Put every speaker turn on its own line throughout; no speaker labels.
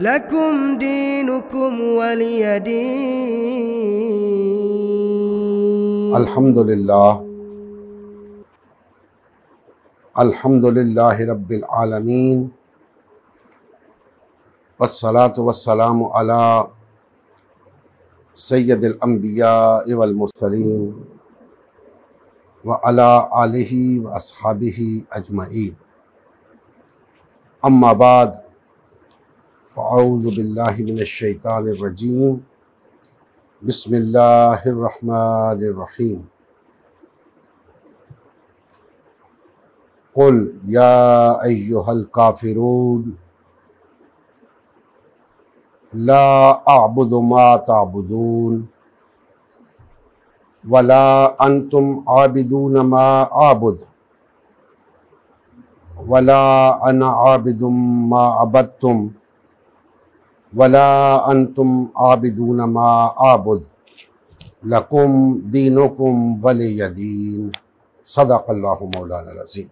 लकुम दीनुकुम वलिय दीन।
अल्हम्दुलिल्लाहि रब्बिल आलमीन वस्सलातु वस्सलामु अला सय्यदिल अंबिया वल मुरसलीन व अला आलिहि व अस्हाबिहि अजमईन। अम्मा बाद फ़अऊज़ु बिल्लाहि मिनश शैतानिर रजीम। बिस्मिल्लाहिर रहमानिर रहीम। क़ुल या अय्युहल काफ़िरून ला अअबुदु मा तअबुदून वला अंतुम आबिदून मा आबुद वला अना आबिदुम मा अबदतुम वला अंतुम आबिदून मा आबुद लकुम दीनुकुम वलिय दीन। सदक़ल्लाहु मौलाना अज़ीम।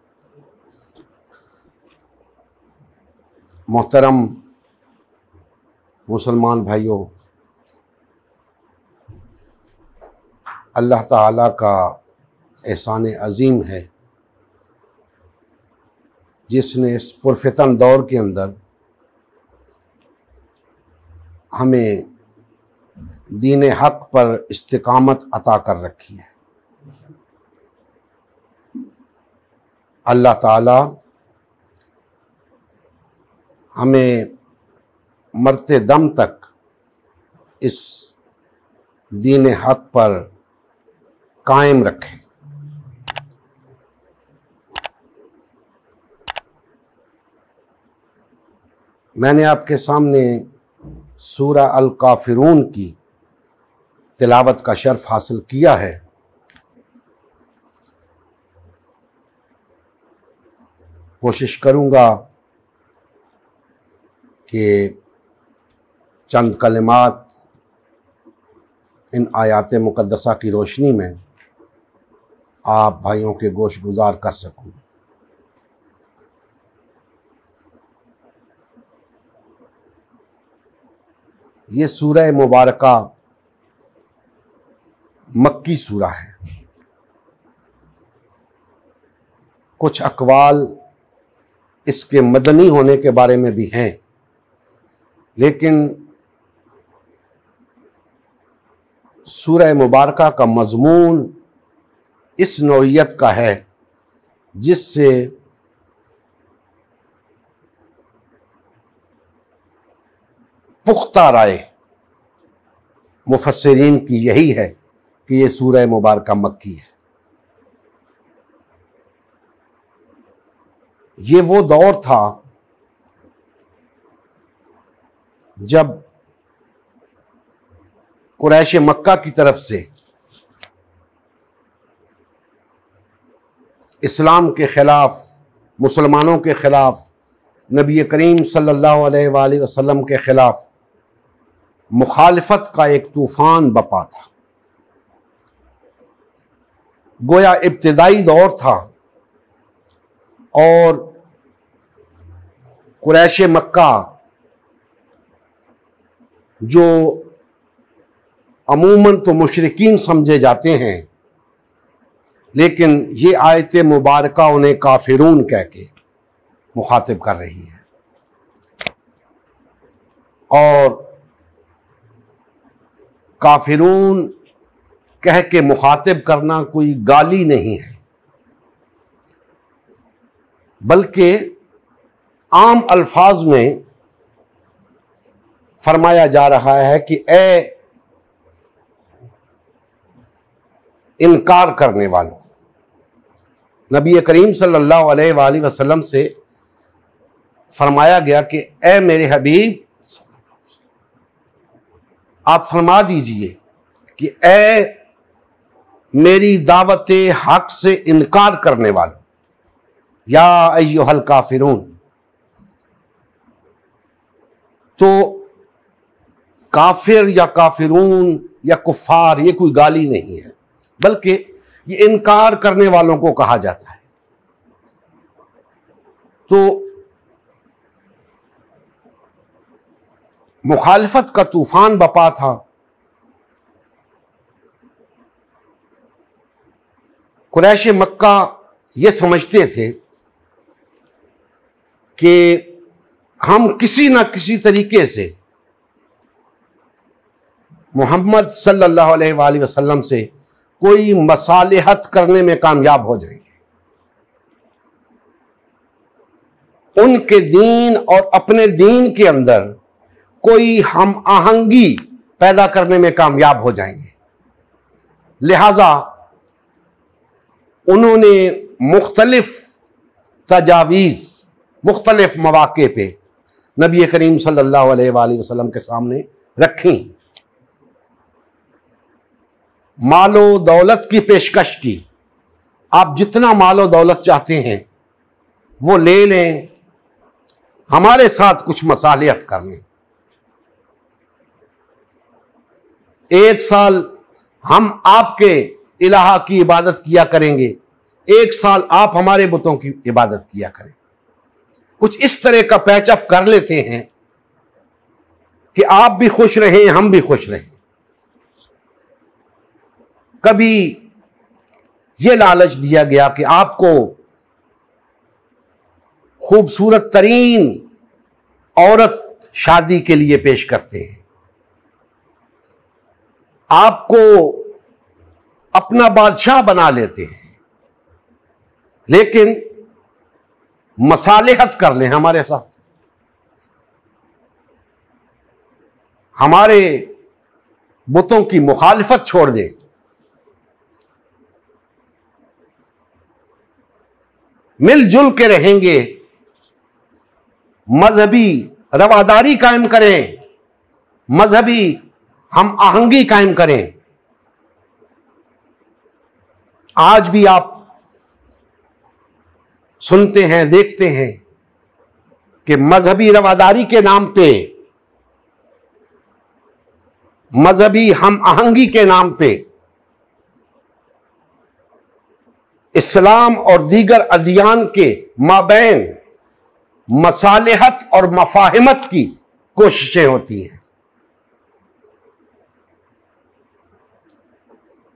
मोहतरम मुसलमान भाइयों, अल्लाह ताला का एहसान अज़ीम है जिसने इस पुरफ़ितन दौर के अंदर हमें दीन हक़ पर इस्तिक़ामत अता कर रखी है। अल्लाह ताला हमें मरते दम तक इस दीन हक़ पर कायम रखे। मैंने आपके सामने सूरा अल काफ़िरून की तिलावत का शर्फ हासिल किया है। कोशिश करूँगा कि चंद कलिमात इन आयात मुक़द्दसा की रोशनी में आप भाइयों के गोश गुजार कर सकूँ। ये सूरह मुबारका मक्की सूरा है। कुछ अक़वाल इसके मदनी होने के बारे में भी हैं, लेकिन सूरह मुबारका का मज़मून इस नौइयत का है जिससे पुख्ता राय मुफस्सिरीन की यही है कि ये सूरह मुबारका मक्की है। ये वो दौर था जब कुरैश मक्का की तरफ से इस्लाम के ख़िलाफ़, मुसलमानों के ख़िलाफ़, नबी करीम सल्लल्लाहु अलैहि वसल्लम के ख़िलाफ़ मुखालिफत का एक तूफ़ान बपा था। गोया इब्तिदाई दौर था और कुरैश मक्का जो अमूमन तो मुशरिकीन समझे जाते हैं, लेकिन ये आयत मुबारका उन्हें काफिरून कह के मुखातिब कर रही है। और काफिरून कह के मुखातिब करना कोई गाली नहीं है, बल्कि आम अल्फाज में फरमाया जा रहा है कि ए इनकार करने वालों। नबी करीम सल्लल्लाहु अलैहि वसल्लम से फरमाया गया कि ए मेरे हबीब, आप फरमा दीजिए कि ए मेरी दावत हक से इनकार करने वालों, या अय्युहल काफिरून। तो काफिर या काफिरून या कुफ्फार ये कोई गाली नहीं है, बल्कि ये इनकार करने वालों को कहा जाता है। तो मुखालफत का तूफान बपा था। कुरैश मक्का ये समझते थे कि हम किसी ना किसी तरीके से मोहम्मद सल्लल्लाहु अलैहि वसल्लम से कोई मसालिहत करने में कामयाब हो जाएंगे, उनके दीन और अपने दीन के अंदर कोई हम आहंगी पैदा करने में कामयाब हो जाएंगे। लिहाजा उन्होंने मुख्तलिफ तजावीज़ मुख्तलिफ मौके पे नबी करीम सल्लल्लाहु अलैहि वसल्लम के सामने रखी। मालो दौलत की पेशकश की, आप जितना मालो दौलत चाहते हैं वो ले लें, हमारे साथ कुछ मसालियत कर लें। 1 साल हम आपके इलाहा की इबादत किया करेंगे, 1 साल आप हमारे बुतों की इबादत किया करें। कुछ इस तरह का पैचअप कर लेते हैं कि आप भी खुश रहें, हम भी खुश रहें। कभी यह लालच दिया गया कि आपको खूबसूरत तरीन औरत शादी के लिए पेश करते हैं, आपको अपना बादशाह बना लेते हैं, लेकिन मसालिहत कर लें हमारे साथ, हमारे बुतों की मुखालिफत छोड़ दें। मिलजुल के रहेंगे, मजहबी रवादारी कायम करें, मजहबी हम आहंगी कायम करें। आज भी आप सुनते हैं, देखते हैं कि मजहबी रवादारी के नाम पे, मजहबी हम आहंगी के नाम पे इस्लाम और दीगर अदियान के माबैन मसालिहत और मफाहिमत की कोशिशें होती हैं।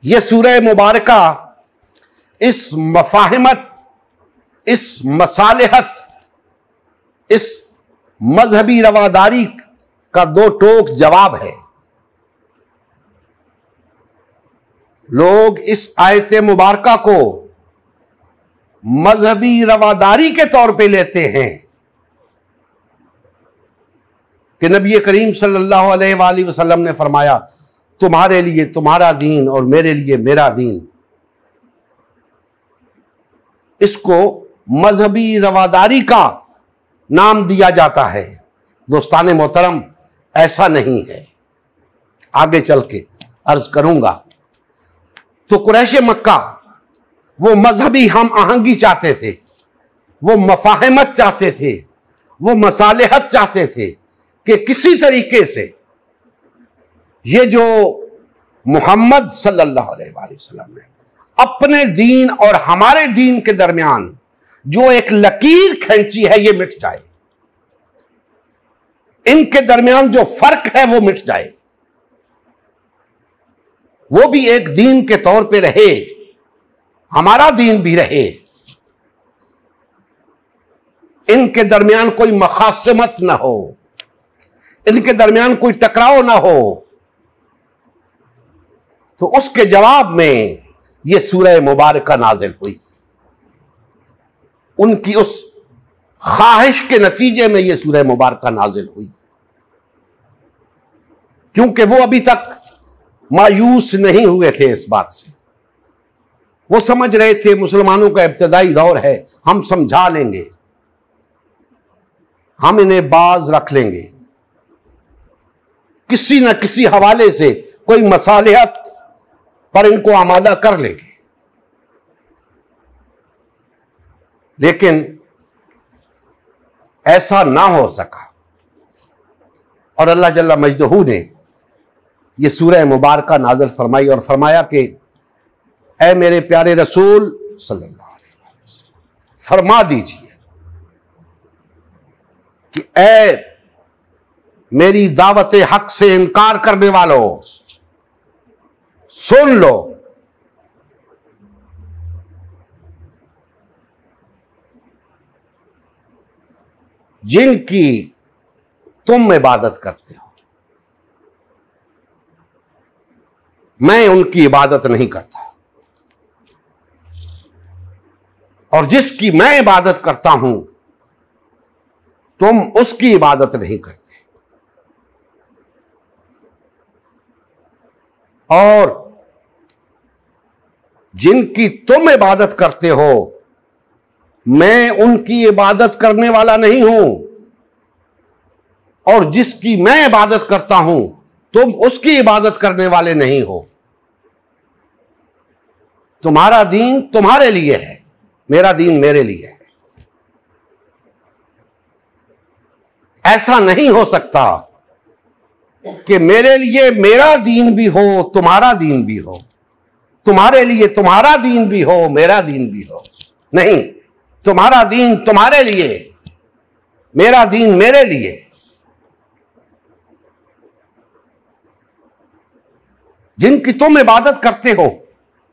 यह सूरह मुबारका इस मफाहिमत, इस मसालिहत, इस मजहबी रवादारी का दो टोक जवाब है। लोग इस आयत मुबारका को मजहबी रवादारी के तौर पे लेते हैं कि नबी करीम सल्लल्लाहु अलैहि वसल्लम ने फरमाया, तुम्हारे लिए तुम्हारा दीन और मेरे लिए मेरा दीन। इसको मजहबी रवादारी का नाम दिया जाता है। दोस्ताने मोहतरम, ऐसा नहीं है। आगे चल के अर्ज करूंगा। तो कुरैश मक्का वो मजहबी हम आहंगी चाहते थे, वो मफाहिमत चाहते थे, वो मसालिहत चाहते थे कि किसी तरीके से ये जो मोहम्मद सल्लल्लाहु अलैहि वसल्लम ने अपने दीन और हमारे दीन के दरमियान जो एक लकीर खींची है, ये मिट जाए। इनके दरमियान जो फर्क है वो मिट जाए, वो भी एक दीन के तौर पे रहे, हमारा दीन भी रहे। इनके दरमियान कोई मखासमत ना हो, इनके दरमियान कोई टकराव ना हो। तो उसके जवाब में यह सूरह मुबारका नाजिल हुई। उनकी उस ख्वाहिश के नतीजे में यह सूरह मुबारका नाजिल हुई, क्योंकि वो अभी तक मायूस नहीं हुए थे इस बात से। वो समझ रहे थे मुसलमानों का इब्तदाई दौर है, हम समझा लेंगे, हम इन्हें बाज रख लेंगे, किसी न किसी हवाले से कोई मसालिहत पर इनको आमादा कर लेंगे। लेकिन ऐसा ना हो सका और अल्लाह जल्ला मजदहू ने यह सूरह मुबारका नाज़िल फरमाई और फरमाया कि ऐ मेरे प्यारे रसूल सल्लल्लाहु अलैहि वसल्लम, फरमा दीजिए कि ऐ मेरी दावत हक से इनकार करने वालों, सुन लो। जिनकी तुम इबादत करते हो, मैं उनकी इबादत नहीं करता, और जिसकी मैं इबादत करता हूं तुम उसकी इबादत नहीं करते। और जिनकी तुम इबादत करते हो, मैं उनकी इबादत करने वाला नहीं हूं, और जिसकी मैं इबादत करता हूं तुम उसकी इबादत करने वाले नहीं हो। तुम्हारा दीन तुम्हारे लिए है, मेरा दीन मेरे लिए है। ऐसा नहीं हो सकता कि मेरे लिए मेरा दीन भी हो, तुम्हारा दीन भी हो, तुम्हारे लिए तुम्हारा दीन भी हो, मेरा दीन भी हो। नहीं, तुम्हारा दीन तुम्हारे लिए, मेरा दीन मेरे लिए। जिनकी तुम इबादत करते हो,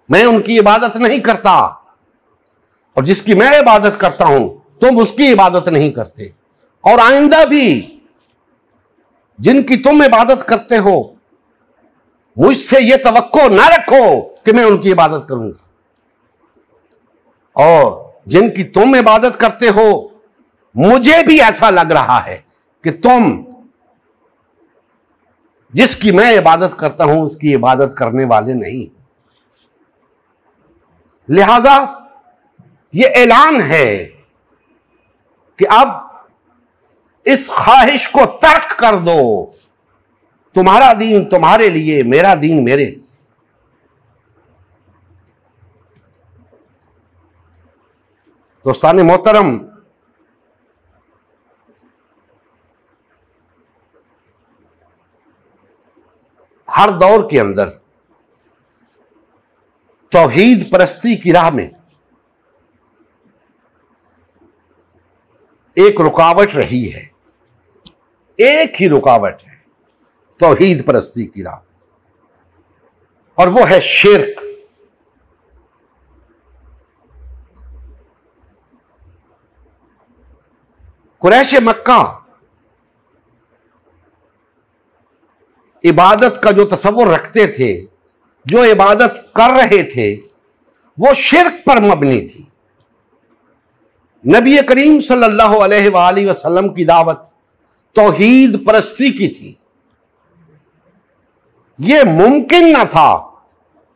मैं उनकी इबादत नहीं करता, और जिसकी मैं इबादत करता हूं तुम उसकी इबादत नहीं करते। और आइंदा भी जिनकी तुम इबादत करते हो, मुझसे यह तवक्को ना रखो कि मैं उनकी इबादत करूंगा, और जिनकी तुम इबादत करते हो, मुझे भी ऐसा लग रहा है कि तुम जिसकी मैं इबादत करता हूं उसकी इबादत करने वाले नहीं। लिहाजा यह ऐलान है कि अब इस ख्वाहिश को तर्क कर दो। तुम्हारा दीन तुम्हारे लिए, मेरा दीन मेरे लिए। दोस्ताने मोहतरम, हर दौर के अंदर तौहीद परस्ती की राह में एक रुकावट रही है, एक ही रुकावट है तौहीद परस्ती की राह, और वो है शिर्क। कुरैश मक्का इबादत का जो तसव्वुर रखते थे, जो इबादत कर रहे थे, वो शिर्क पर मबनी थी। नबी करीम सल्लल्लाहु अलैहि वसल्लम की दावत तौहीद परस्ती की थी। यह मुमकिन न था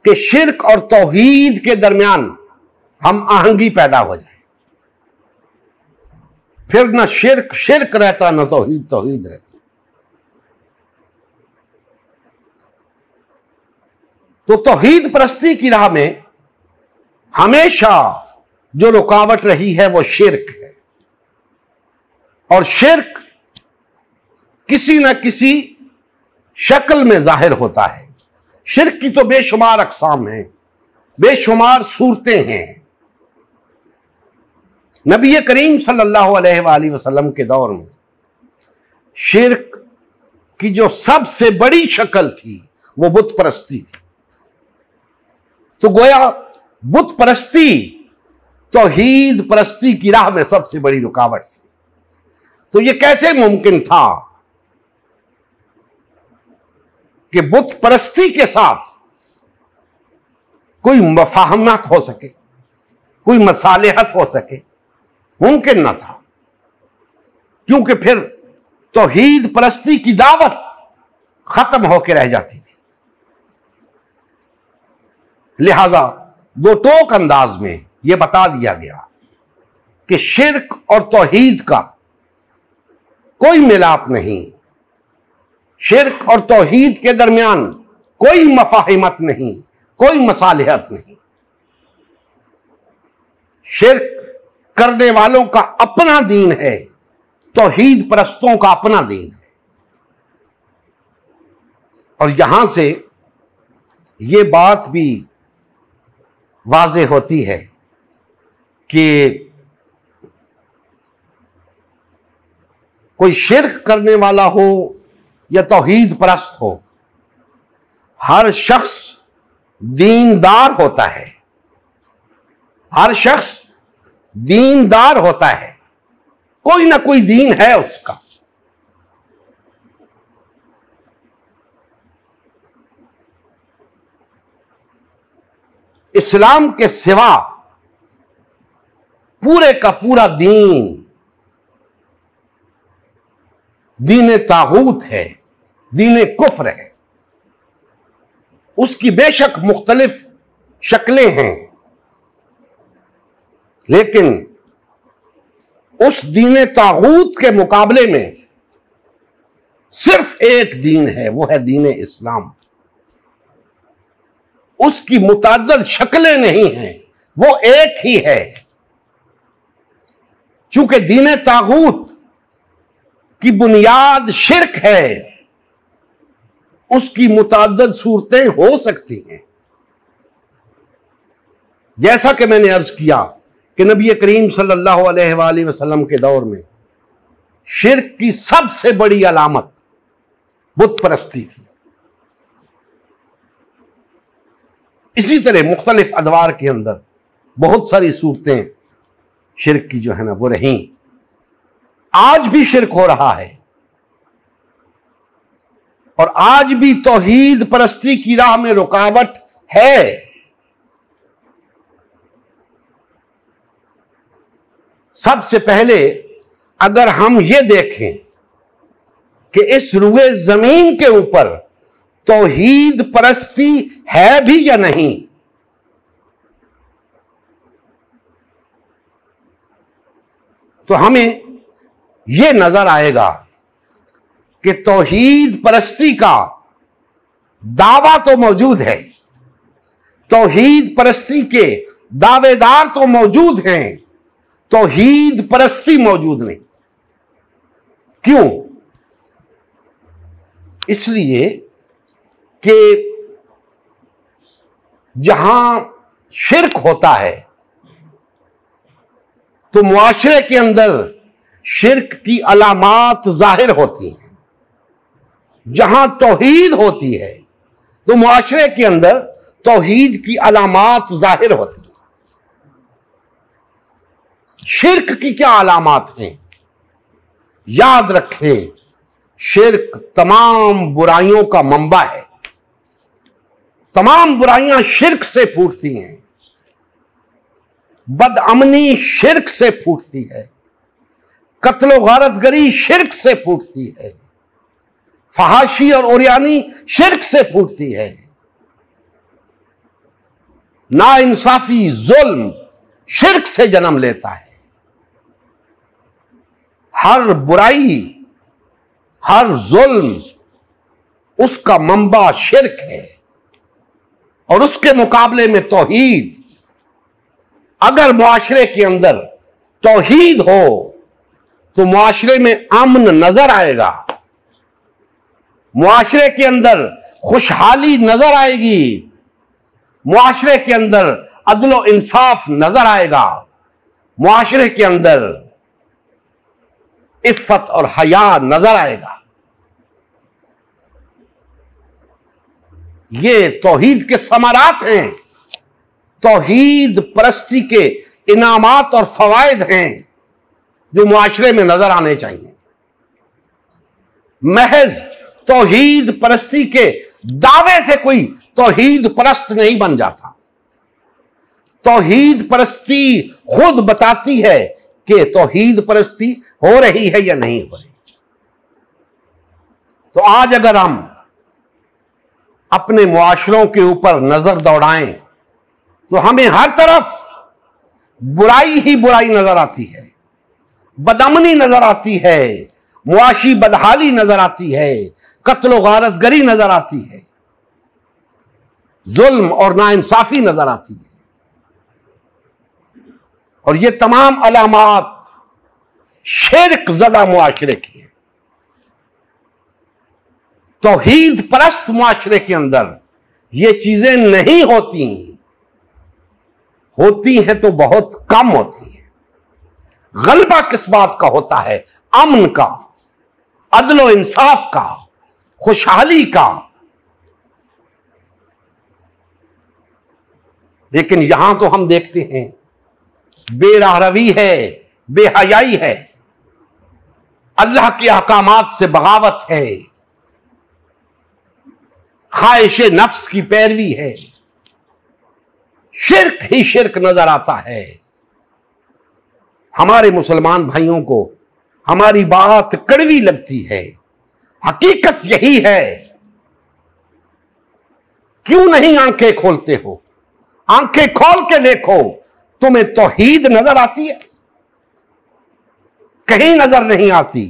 कि शिर्क और तौहीद के दरमियान हम आहंगी पैदा हो जाए। फिर न शिर्क शिर्क रहता, न तौहीद तौहीद रहती। तो तौहीद परस्ती की राह में हमेशा जो रुकावट रही है वो शिर्क है, और शिर्क किसी न किसी शक्ल में जाहिर होता है। शिर्क की तो बेशुमार अक़साम हैं, बेशुमार सूरतें हैं। नबी करीम सल्लल्लाहु अलैहि वसल्लम के दौर में शिर्क की जो सबसे बड़ी शक्ल थी वो बुत परस्ती थी। तो गोया बुत परस्ती तौहीद परस्ती की राह में सबसे बड़ी रुकावट थी। तो यह कैसे मुमकिन था कि बुत परस्ती के साथ कोई मफाहमत हो सके, कोई मसालेहत हो सके? मुमकिन न था, क्योंकि फिर तौहीद परस्ती की दावत खत्म होकर रह जाती थी। लिहाजा दो टोक अंदाज में यह बता दिया गया कि शिर्क और तौहीद का कोई मिलाप नहीं, शिर्क और तौहीद के दरमियान कोई मफाहिमत नहीं, कोई मसालिहत नहीं। शिर्क करने वालों का अपना दीन है, तौहीद परस्तों का अपना दीन है। और यहां से यह बात भी वाज़े होती है कि कोई शिर्क करने वाला हो या तौहीद परस्त हो, हर शख्स दीनदार होता है। हर शख्स दीनदार होता है, कोई ना कोई दीन है उसका। इस्लाम के सिवा पूरे का पूरा दीन तागूत है, दीन कुफ्र है। उसकी बेशक मुख्तलिफ शक्लें हैं, लेकिन उस दीन तागूत के मुकाबले में सिर्फ एक दीन है, वो है दीन इस्लाम। उसकी मुतअद्दिद शक्लें नहीं हैं, वो एक ही है। चूंकि दीन तागूत की बुनियाद शिर्क है, उसकी मुतअद्दिद सूरतें हो सकती हैं। जैसा कि मैंने अर्ज किया कि नबी करीम सल्लल्लाहु अलैहि वसल्लम के दौर में शिर्क की सबसे बड़ी अलामत बुत परस्ती थी। इसी तरह मुख्तलिफ अदवार के अंदर बहुत सारी सूरतें शिर्क की जो है ना वो रहीं। आज भी शिर्क हो रहा है और आज भी तौहीद परस्ती की राह में रुकावट है। सबसे पहले अगर हम ये देखें कि इस रुए जमीन के ऊपर तौहीद परस्ती है भी या नहीं, तो हमें यह नजर आएगा कि तौहीद परस्ती का दावा तो मौजूद है, तौहीद परस्ती के दावेदार तो मौजूद हैं, तौहीद परस्ती मौजूद नहीं। क्यों? इसलिए कि जहां शिर्क होता है तो मुआशरे के अंदर शिर्क की अलामात जाहिर होती हैं। जहां तौहीद होती है तो मुआशरे के अंदर तौहीद की अलामात जाहिर होती हैं। शिर्क की क्या अलामात हैं? याद रखें, शिर्क तमाम बुराइयों का मंबा है। तमाम बुराइयां शिर्क से फूटती हैं। बदअमनी शिर्क से फूटती है, कत्लो गारतगरी शिर्क से फूटती है, फहाशी और ओरियानी शिर्क से फूटती है, नाइंसाफी जुल्म शिर्क से जन्म लेता है। हर बुराई, हर जुल्म उसका मंबा शिर्क है। और उसके मुकाबले में तौहीद, अगर मुआशरे के अंदर तौहीद हो तो मुआशरे में अमन नजर आएगा, मुआशरे के अंदर खुशहाली नजर आएगी, मुआशरे के अंदर अदलो इंसाफ नजर आएगा, मुआशरे के अंदर इफ्फत और हया नजर आएगा। ये तौहीद के समारात हैं, तौहीद परस्ती के इनामात और फवायद हैं जो मुआशरे में नजर आने चाहिए। महज तौहीद परस्ती के दावे से कोई तौहीद परस्त नहीं बन जाता। तौहीद परस्ती खुद बताती है कि तौहीद परस्ती हो रही है या नहीं हो रही। तो आज अगर हम अपने मुआशरों के ऊपर नजर दौड़ाएं तो हमें हर तरफ बुराई ही बुराई नजर आती है, बदअमनी नजर आती है, मुआशी बदहाली नजर आती है, कत्लो गारतगरी नजर आती है, जुल्म और नाइंसाफी नजर आती है। और ये तमाम अलामात शिर्क ज़दा मुआशरे की है। तौहीद परस्त मुआशरे के अंदर ये चीजें नहीं होती, होती हैं तो बहुत कम होती हैं। गलबा किस बात का होता है? अमन का, अदलो इंसाफ का, खुशहाली का। लेकिन यहां तो हम देखते हैं बेराहरवी है, बेहयाई है, अल्लाह के अहकामात से बगावत है, ख्वाहिश नफ्स की पैरवी है, शिर्क ही शिर्क नजर आता है। हमारे मुसलमान भाइयों को हमारी बात कड़वी लगती है, हकीकत यही है। क्यों नहीं आंखें खोलते हो? आंखें खोल के देखो, तुम्हें तौहीद नजर आती है? कहीं नजर नहीं आती।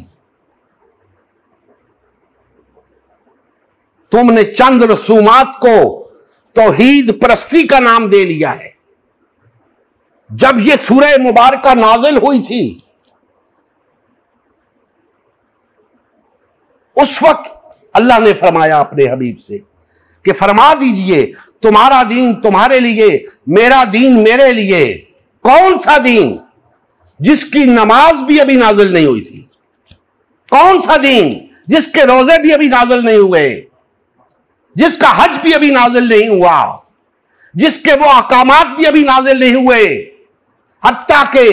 तुमने चंद रसूमात को तौहीद परस्ती का नाम दे लिया है। जब यह सूरह मुबारका नाजिल हुई थी, उस वक्त अल्लाह ने फरमाया अपने हबीब से कि फरमा दीजिए तुम्हारा दीन तुम्हारे लिए, मेरा दीन मेरे लिए। कौन सा दीन जिसकी नमाज भी अभी नाजिल नहीं हुई थी? कौन सा दीन जिसके रोजे भी अभी नाजिल नहीं हुए, जिसका हज भी अभी नाजिल नहीं हुआ, जिसके वो अहकामात भी अभी नाजिल नहीं हुए, हत्ता के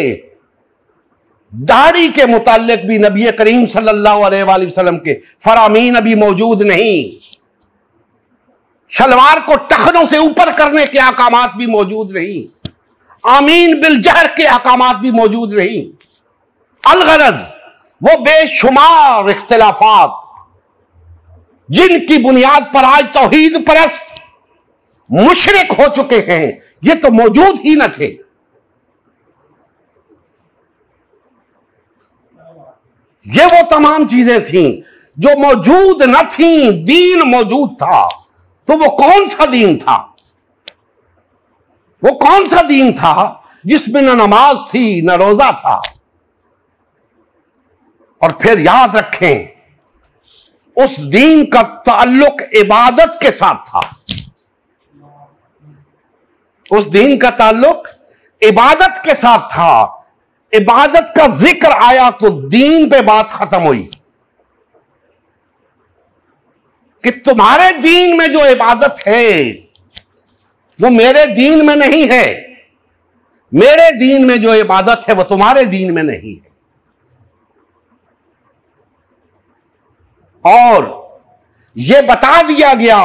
दाढ़ी के मुताल्लिक भी नबी करीम सल्लल्लाहु अलैहि वसल्लम के फरामीन अभी मौजूद नहीं, शलवार को टखनों से ऊपर करने के अहकामात भी मौजूद नहीं, आमीन बिल जहर के अहकामात भी मौजूद नहीं। अलगरज वो बेशुमार इख्तिलाफात जिनकी बुनियाद पर आज तौहीद परस्त मुशरिक हो चुके हैं, ये तो मौजूद ही न थे। ये वो तमाम चीजें थीं जो मौजूद न थीं, दीन मौजूद था। तो वो कौन सा दीन था? वो कौन सा दीन था जिसमें न नमाज थी न रोजा था? और फिर याद रखें, उस दीन का ताल्लुक इबादत के साथ था। उस दीन का ताल्लुक इबादत के साथ था। इबादत का जिक्र आया तो दीन पे बात खत्म हुई कि तुम्हारे दीन में जो इबादत है वो मेरे दीन में नहीं है, मेरे दीन में जो इबादत है वो तुम्हारे दीन में नहीं है। और यह बता दिया गया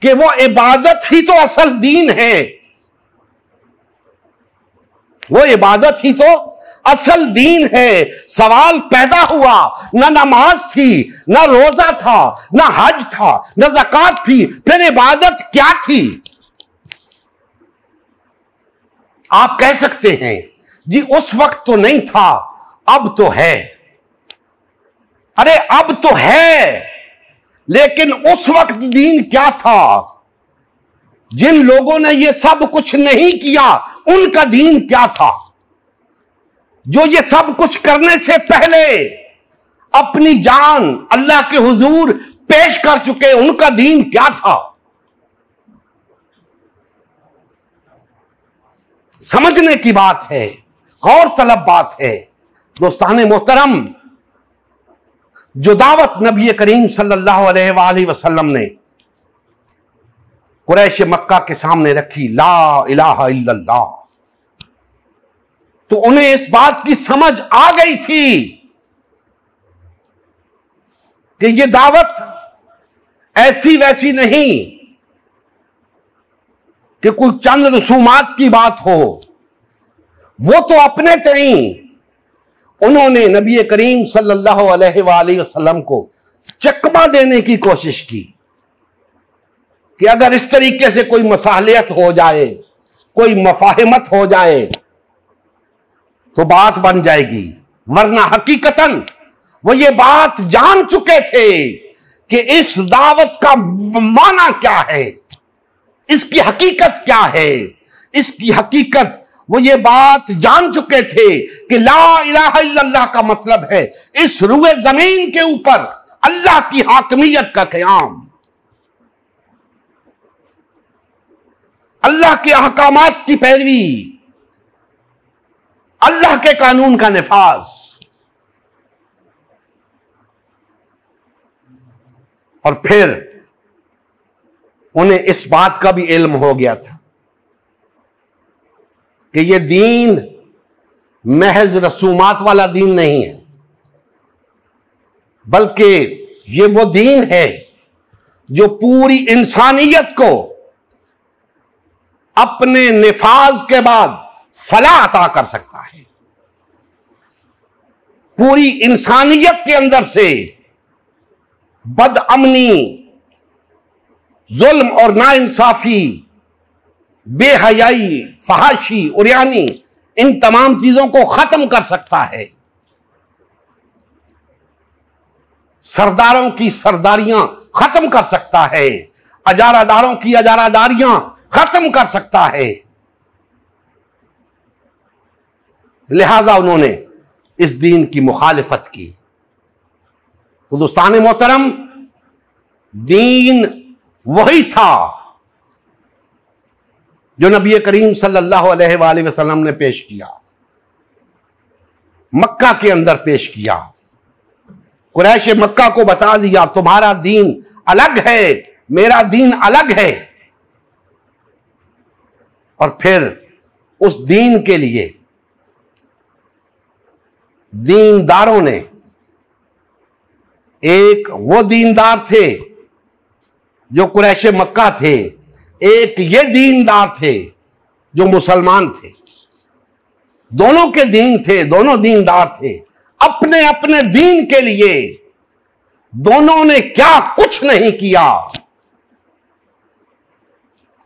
कि वो इबादत ही तो असल दीन है, वो इबादत ही तो असल दीन है। सवाल पैदा हुआ, ना नमाज थी, ना रोजा था, ना हज था, ना ज़कात थी, फिर इबादत क्या थी? आप कह सकते हैं जी उस वक्त तो नहीं था, अब तो है। अरे अब तो है, लेकिन उस वक्त दीन क्या था? जिन लोगों ने ये सब कुछ नहीं किया उनका दीन क्या था? जो ये सब कुछ करने से पहले अपनी जान अल्लाह के हुजूर पेश कर चुके, उनका दीन क्या था? समझने की बात है, गौर तलब बात है। दोस्ताने मोहतरम, जो दावत नबी करीम सल्लल्लाहु अलैहि वसल्लम ने कुरैश मक्का के सामने रखी, ला इलाहा इल्लल्लाह, तो उन्हें इस बात की समझ आ गई थी कि यह दावत ऐसी वैसी नहीं कि कोई चंद रसूमात की बात हो। वो तो अपने तई उन्होंने नबी करीम सल्लल्लाहु अलैहि वसल्लम को चकमा देने की कोशिश की कि अगर इस तरीके से कोई मसालियत हो जाए, कोई मफाहिमत हो जाए तो बात बन जाएगी। वरना हकीकतन वो ये बात जान चुके थे कि इस दावत का माना क्या है, इसकी हकीकत क्या है। इसकी हकीकत वो ये बात जान चुके थे कि ला इलाहा इल्लल्लाह का मतलब है इस रुए जमीन के ऊपर अल्लाह की हाकमियत का क़याम, अल्लाह के अहकामात की पैरवी, अल्लाह के कानून का निफाज। और फिर उन्हें इस बात का भी इल्म हो गया था कि यह दीन महज रसूमात वाला दीन नहीं है, बल्कि ये वो दीन है जो पूरी इंसानियत को अपने निफाज के बाद फलाह अता कर सकता है। पूरी इंसानियत के अंदर से बदअमनी, जुल्म और नाइंसाफी, बेहयाई, फहाशी, उरियानी, इन तमाम चीजों को खत्म कर सकता है। सरदारों की सरदारियां खत्म कर सकता है, अजारादारों की अजारादारियां खत्म कर सकता है। लिहाजा उन्होंने इस दीन की मुखालिफत की। तो दोस्तान मोहतरम, दीन वही था जो नबी करीम सल्लल्लाहु अलैहि वसल्लम ने पेश किया, मक्का के अंदर पेश किया। कुरैश मक्का को बता दिया तुम्हारा दीन अलग है, मेरा दीन अलग है। और फिर उस दीन के लिए दीनदारों ने, एक वो दीनदार थे जो कुरैश मक्का थे, एक ये दीनदार थे जो मुसलमान थे। दोनों के दीन थे, दोनों दीनदार थे। अपने अपने दीन के लिए दोनों ने क्या कुछ नहीं किया,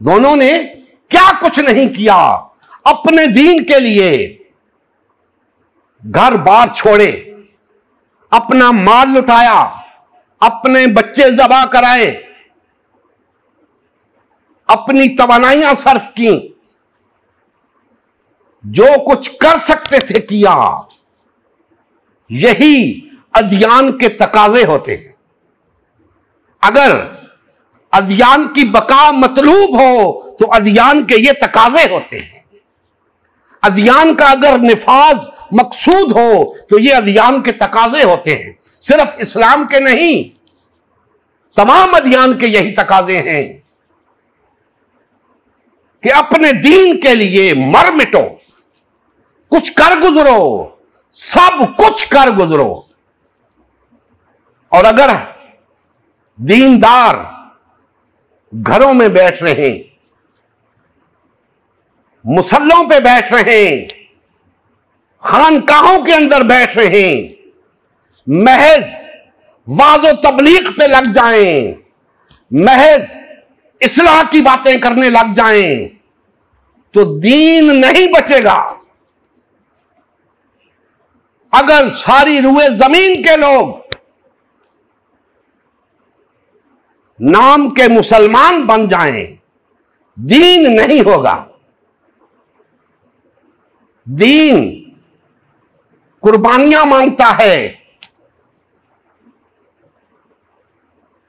दोनों ने क्या कुछ नहीं किया। अपने दीन के लिए घर बार छोड़े, अपना माल लुटाया, अपने बच्चे ज़बा कराए, अपनी तवानाइयां सर्फ की, जो कुछ कर सकते थे किया। यही अदियान के तकाजे होते हैं। अगर अदियान की बका मतलूब हो तो अदियान के ये तकाजे होते हैं। अदियान का अगर निफाज मकसूद हो तो ये अदियान के तकाजे होते हैं। सिर्फ इस्लाम के नहीं, तमाम अदियान के यही तकाजे हैं कि अपने दीन के लिए मर मिटो, कुछ कर गुजरो, सब कुछ कर गुजरो। और अगर दीनदार घरों में बैठ रहे हैं, मुसल्लों पे बैठ रहे हैं, खानकाहों के अंदर बैठ रहे हैं, महज वाज़ो तबलीग पे लग जाएं, महज इस्लाह की बातें करने लग जाएं, तो दीन नहीं बचेगा। अगर सारी रुए जमीन के लोग नाम के मुसलमान बन जाएं, दीन नहीं होगा। दीन कुर्बानियां मांगता है।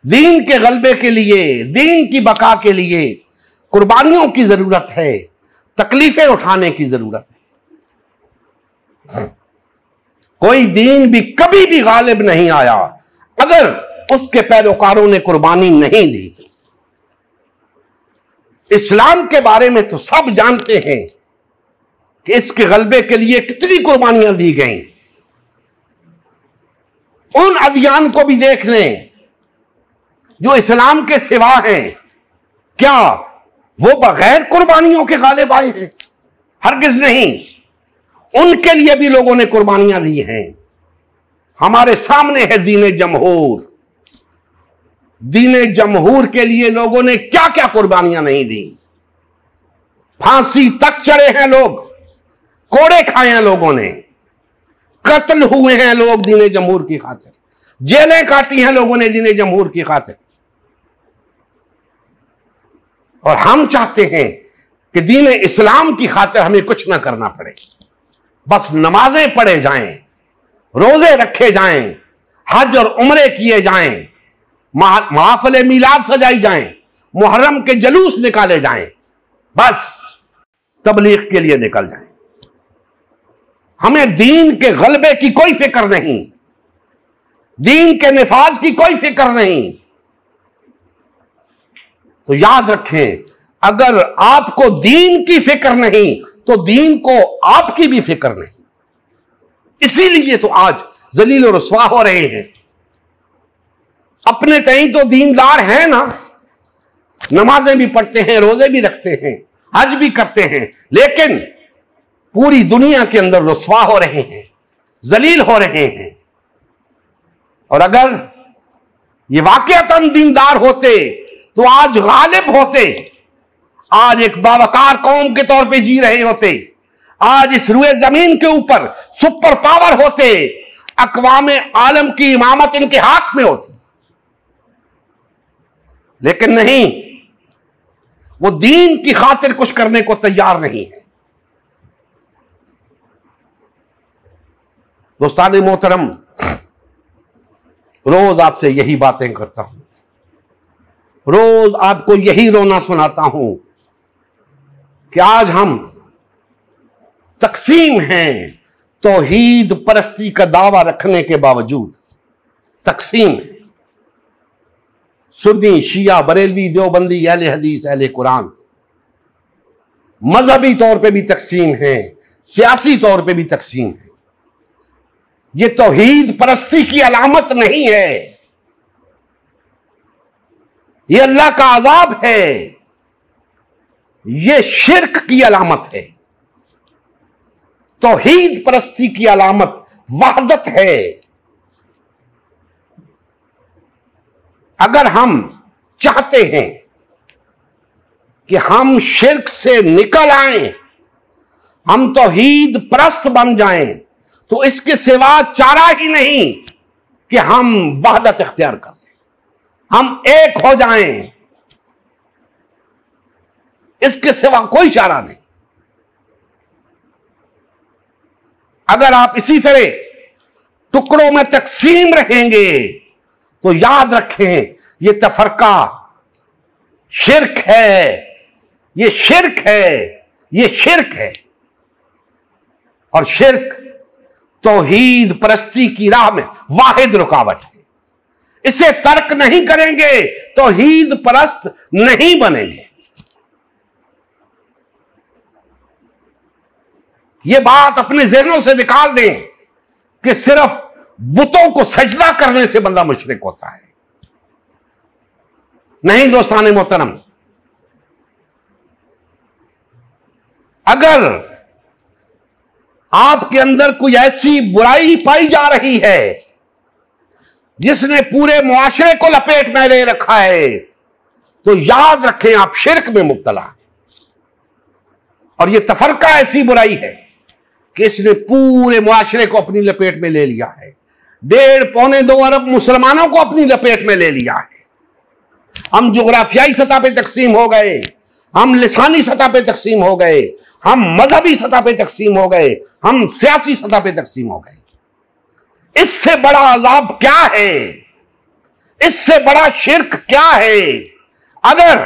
दीन के गलबे के लिए, दीन की बका के लिए कुर्बानियों की जरूरत है, तकलीफें उठाने की जरूरत है। कोई दीन भी कभी भी गालिब नहीं आया अगर उसके पैरोकारों ने कुर्बानी नहीं दी थी। इस्लाम के बारे में तो सब जानते हैं कि इसके गलबे के लिए कितनी कुर्बानियां दी गई। उन अदियान को भी देख लें जो इस्लाम के सिवा हैं, क्या वो बगैर कुर्बानियों के गालिब आए हैं? हरगिज नहीं। उनके लिए भी लोगों ने कुर्बानियां दी हैं। हमारे सामने है दीन जमहूर। दीन जमहूर के लिए लोगों ने क्या क्या कुर्बानियां नहीं दी। फांसी तक चढ़े हैं लोग, कोड़े खाए हैं लोगों ने, कत्ल हुए हैं लोग दीन जमहूर की खातिर, जेलें काटी हैं लोगों ने दीन जमहूर की खातिर। और हम चाहते हैं कि दीन इस्लाम की खातिर हमें कुछ ना करना पड़े, बस नमाजें पढ़े जाएं, रोजे रखे जाएं, हज और उम्रे किए जाएं, महफिल मिलाद सजाई जाएं, मुहर्रम के जलूस निकाले जाएं, बस तबलीग के लिए निकल जाएं। हमें दीन के गलबे की कोई फिक्र नहीं, दीन के निफाज की कोई फिक्र नहीं। तो याद रखें, अगर आपको दीन की फिक्र नहीं तो दीन को आपकी भी फिक्र नहीं। इसीलिए तो आज जलील और रुसवा हो रहे हैं। अपने तई तो दीनदार हैं ना, नमाजें भी पढ़ते हैं, रोजे भी रखते हैं, हज भी करते हैं, लेकिन पूरी दुनिया के अंदर रुसवा हो रहे हैं, जलील हो रहे हैं। और अगर ये वाकईतन दीनदार होते तो आज गालिब होते, आज एक बावकार कौम के तौर पे जी रहे होते, आज इस रुए जमीन के ऊपर सुपर पावर होते, अक़वामे आलम की इमामत इनके हाथ में होती। लेकिन नहीं, वो दीन की खातिर कुछ करने को तैयार नहीं है। दोस्तान मोहतरम, रोज आपसे यही बातें करता हूं, रोज आपको यही रोना सुनाता हूं कि आज हम तकसीम हैं, तौहीद परस्ती का दावा रखने के बावजूद तकसीम है। सुन्नी, शिया, बरेलवी, देवबंदी, अहले हदीस, अहले कुरान, मजहबी तौर पे भी तकसीम है, सियासी तौर पे भी तकसीम है। यह तौहीद परस्ती की अलामत नहीं है, यह अल्लाह का अजाब है, यह शिर्क की अलामत है। तौहीद परस्ती की अलामत वहदत है। अगर हम चाहते हैं कि हम शिर्क से निकल आए, हम तौहीद परस्त बन जाएं, तो इसके सिवा चारा ही नहीं कि हम वहदत इख्तियार कर लें, हम एक हो जाएं। इसके सिवा कोई चारा नहीं। अगर आप इसी तरह टुकड़ों में तकसीम रहेंगे तो याद रखें, यह तफरका शिर्क है, यह शिर्क है, यह शिर्क है। और शिर्क तौहीद परस्ती की राह में वाहिद रुकावट है। इसे तर्क नहीं करेंगे, तौहीद परस्त नहीं बनेंगे। यह बात अपने ज़हनों से निकाल दें कि सिर्फ बुतों को सजदा करने से बंदा मुशरिक होता है। नहीं दोस्तान मोहतरम, अगर आपके अंदर कोई ऐसी बुराई पाई जा रही है जिसने पूरे मुआशरे को लपेट में ले रखा है, तो याद रखें आप शिर्क में मुब्तला हैं। और यह तफरका ऐसी बुराई है कि इसने पूरे मुआशरे को अपनी लपेट में ले लिया है, 1.5-2 अरब मुसलमानों को अपनी लपेट में ले लिया है। हम जोग्राफियाई सतह पे तकसीम हो गए, हम लिसानी सतह पे तकसीम हो गए, हम मजहबी सतह पे तकसीम हो गए, हम सियासी सतह पे तकसीम हो गए। इससे बड़ा अजाब क्या है? इससे बड़ा शिर्क क्या है? अगर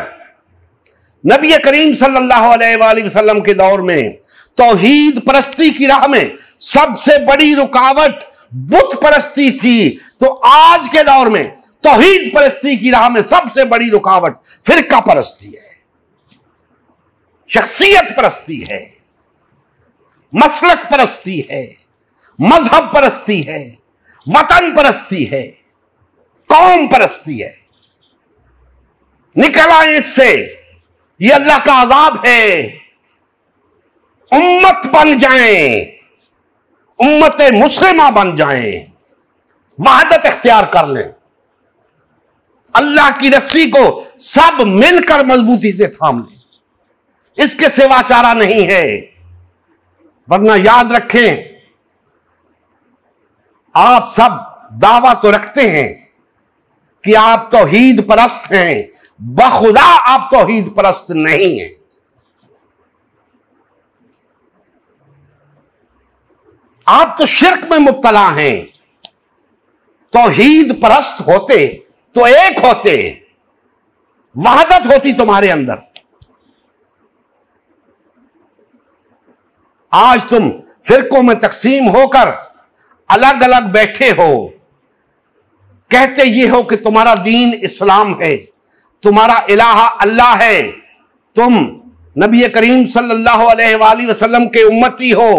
नबी करीम सल्लल्लाहु अलैहि वसल्लम के दौर में तौहीद परस्ती की राह में सबसे बड़ी रुकावट बुत परस्ती थी, तो आज के दौर में तौहीद परस्ती की राह में सबसे बड़ी रुकावट फिरका परस्ती है, शख्सियत परस्ती है, मसलक परस्ती है, मजहब परस्ती है, वतन परस्ती है, कौम परस्ती है। निकल आए इससे, ये अल्लाह का अजाब है। उम्मत बन जाएं, उम्मत मुस्लिमा बन जाएं, वहदत इख्तियार कर लें, अल्लाह की रस्सी को सब मिलकर मजबूती से थाम लें। इसके सिवा चारा नहीं है। वरना याद रखें, आप सब दावा तो रखते हैं कि आप तौहीद परस्त हैं, बखुदा आप तौहीद परस्त नहीं हैं। आप तो शिर्क में मुब्तला हैं। तौहीद परस्त होते तो एक होते, वहदत होती तुम्हारे अंदर। आज तुम फिरकों में तकसीम होकर अलग अलग बैठे हो, कहते ये हो कि तुम्हारा दीन इस्लाम है, तुम्हारा इलाहा अल्लाह है, तुम नबी करीम सल्लल्लाहु अलैहि वसल्लम के उम्मती हो,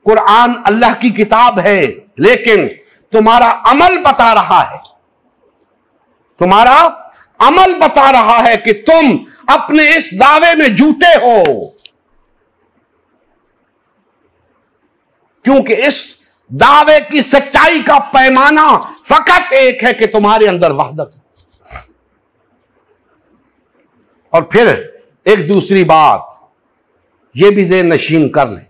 कुरान अल्लाह की किताब है, लेकिन तुम्हारा अमल बता रहा है, तुम्हारा अमल बता रहा है कि तुम अपने इस दावे में झूठे हो, क्योंकि इस दावे की सच्चाई का पैमाना फकत एक है कि तुम्हारे अंदर वहदत है। और फिर एक दूसरी बात यह भी ज़हन नशीन कर लें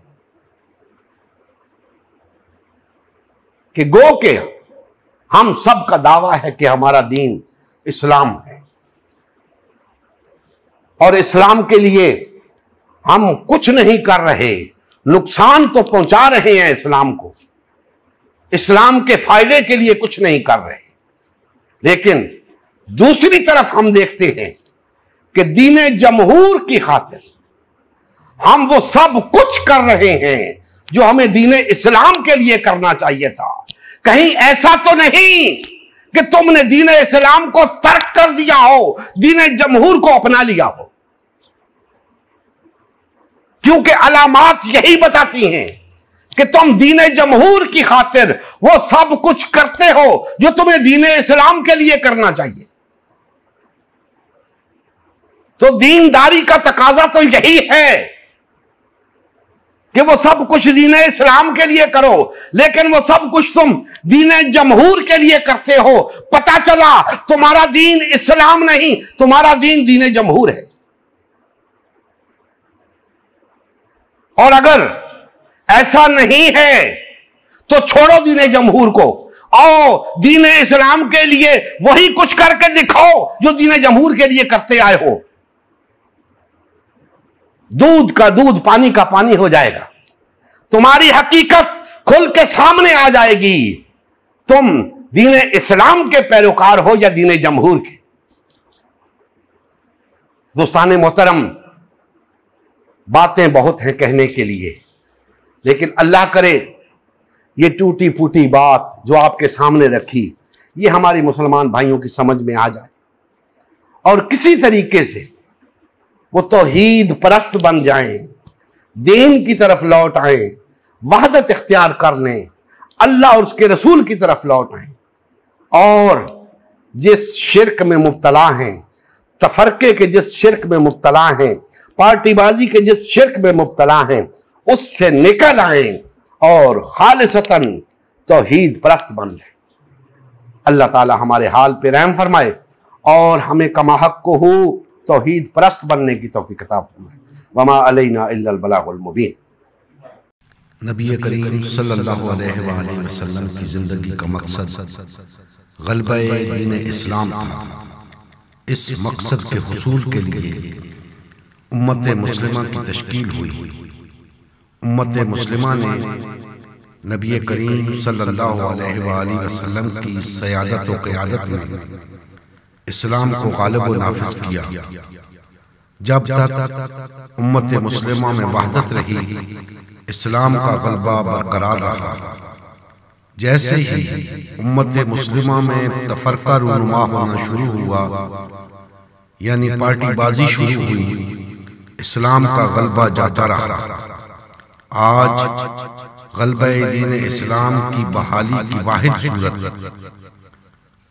कि गो के हम सब का दावा है कि हमारा दीन इस्लाम है, और इस्लाम के लिए हम कुछ नहीं कर रहे, नुकसान तो पहुंचा रहे हैं इस्लाम को, इस्लाम के फायदे के लिए कुछ नहीं कर रहे। लेकिन दूसरी तरफ हम देखते हैं कि दीने जमहूर की खातिर हम वो सब कुछ कर रहे हैं जो हमें दीने इस्लाम के लिए करना चाहिए था। कहीं ऐसा तो नहीं कि तुमने दीने इस्लाम को तर्क कर दिया हो, दीने जमहूर को अपना लिया हो, क्योंकि अलामात यही बताती हैं कि तुम दीने जमहूर की खातिर वो सब कुछ करते हो जो तुम्हें दीने इस्लाम के लिए करना चाहिए। तो दीनदारी का तकाजा तो यही है कि वो सब कुछ दीने इस्लाम के लिए करो, लेकिन वो सब कुछ तुम दीने जमहूर के लिए करते हो। पता चला तुम्हारा दीन इस्लाम नहीं, तुम्हारा दीन दीने जमहूर है। और अगर ऐसा नहीं है तो छोड़ो दीने जमहूर को, आओ दीने इस्लाम के लिए वही कुछ करके दिखाओ जो दीने जमहूर के लिए करते आए हो। दूध का दूध, पानी का पानी हो जाएगा, तुम्हारी हकीकत खुल के सामने आ जाएगी, तुम दीने इस्लाम के पैरोकार हो या दीने जमहूर के। दोस्ताने मोहतरम, बातें बहुत हैं कहने के लिए, लेकिन अल्लाह करे ये टूटी फूटी बात जो आपके सामने रखी, ये हमारे मुसलमान भाइयों की समझ में आ जाए और किसी तरीके से वो तौहीद परस्त बन जाएं, दीन की तरफ लौट आएं, वहदत इख्तियार कर लें, अल्लाह और उसके रसूल की तरफ लौट आएं, और जिस शिरक में मुब्तला हैं, तफरके के जिस शिरक में मुब्तला हैं, पार्टीबाजी के जिस शिरक में मुब्तला हैं, उससे निकल आएं और खालिसतन तौहीद परस्त बन जाएं। अल्लाह ताला हमारे हाल पे रहम फरमाए और हमें कमा हक को हो तौहीद परस्त बनने की तौफीक अता फरमाए। वमा अलैना इल्लल बलागुल मुबीन।
नबी करीम सल्लल्लाहु अलैहि वसल्लम की ज़िंदगी का मकसद ग़लबे दीन इस्लाम था। इस मकसद के हुसूल के लिए उम्मत मुस्लिमा की तश्कील हुई। उम्मत मुस्लिमा ने नबी करीम सल्लल्लाहु अलैहि वसल्लम की सयादत व क़यादत में इस्लाम को गालिब व नाफिज किया। जब तक उम्मत मुस्लिमा में वहदत रही, इस्लाम का गलबा बरकरार रहा। जैसे ही उम्मत मुस्लिमा में तफरका रूनुमा होना शुरू हुआ, यानी पार्टीबाजी शुरू हुई, इस्लाम का गलबा जाता रहा। आज गलबे दीन इस्लाम की बहाली की वाहिद सूरत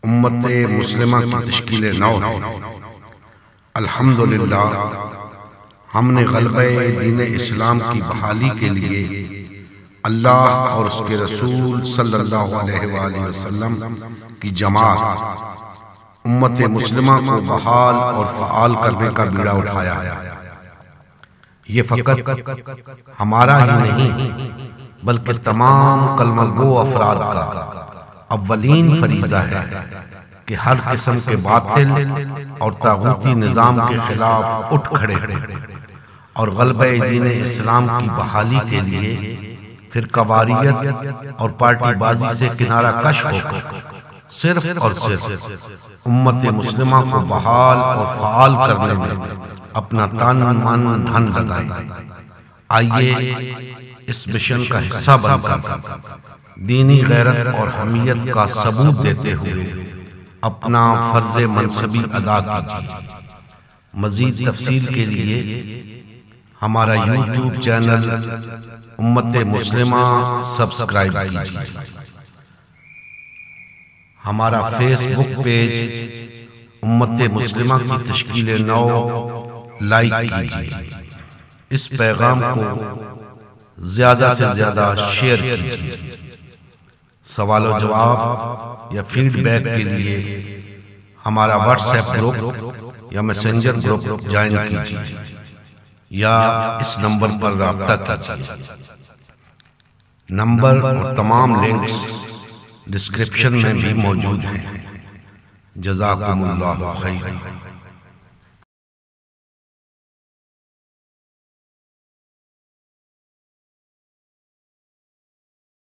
उम्मत मुस्लिमा की तश्कील नौ है। अल्हम्दुलिल्लाह, हमने गलबे दीन इस्लाम की बहाली के लिए अल्लाह और उसके रसूल सल्लल्लाहु अलैहि वसल्लम की जमात उम्मत मुस्लिमा को बहाल और फ़आल करने का बीड़ा उठाया है। ये फ़कत हमारा ही नहीं बल्कि तमाम कलमगो अफराद का अव्वलीन फरीज़ा है कि हर किस्म के बातिल और तागूती निज़ाम के खिलाफ उठ खड़े और गलबे दीन इस्लाम की बहाली के लिए फिर कवारियत और पार्टीबाजी से किनारा कश होकर सिर्फ और सिर्फ उम्मत मुस्लिमा को बहाल और फ़आल करने में अपना तन मन धन लगाए। आइए इस मिशन का हिस्सा बनकर दीनी गैरत और हमीयत का सबूत देते हुए अपना फर्ज मनसबी अदा कीजिए। मजीद तफसील के लिए हमारा यूट्यूब चैनल उम्मत मुस्लिमा सब्सक्राइब कीजिए। हमारा फेसबुक पेज उम्मत मुस्लिमा की तश्कील नौ लाइक कीजिए। इस पैगाम को ज्यादा से ज्यादा शेयर कीजिए। सवाल और जवाब या फीडबैक के लिए हमारा व्हाट्सएप ग्रुप या मैसेंजर ग्रुप ज्वाइन कीजिए या इस नंबर पर राब्ता कीजिए। नंबर और तमाम लिंक्स डिस्क्रिप्शन में भी मौजूद हैं। जज़ाकुमुल्लाहु खैर।